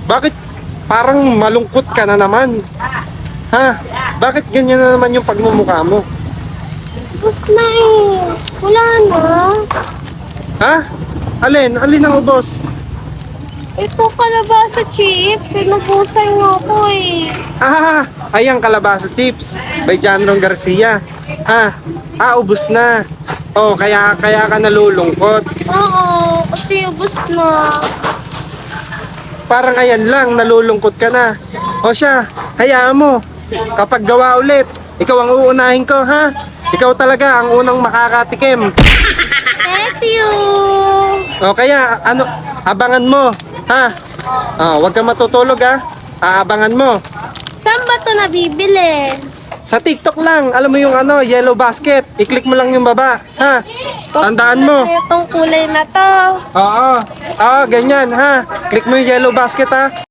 Bakit parang malungkot ka na naman? Ha? Bakit ganyan na naman yung pagmumukha mo? Ubus na eh. Wala na. Ha? Alin? Alin ang ubos? Ito kalabasa chips. Sinubusan nga ako eh. Ayan, kalabasa tips by Janron Garcia. Ubos na. Oh, kaya ka nalulungkot. Oo, kasi ubus na. Parang ayan lang, nalulungkot ka na. O siya, hayaan mo. Kapag gawa ulit, ikaw ang uunahin ko, ha? Ikaw talaga ang unang makakatikim. Thank you. O kaya, abangan mo, ha? Huwag kang matutulog, ha? Aabangan mo. Saan ba ito nabibili? Sa TikTok lang, alam mo yung yellow basket. I-click mo lang yung baba, ha? Tandaan mo. Itong kulay na to. Oo, ganyan, ha? Click mo yung yellow basket, ha?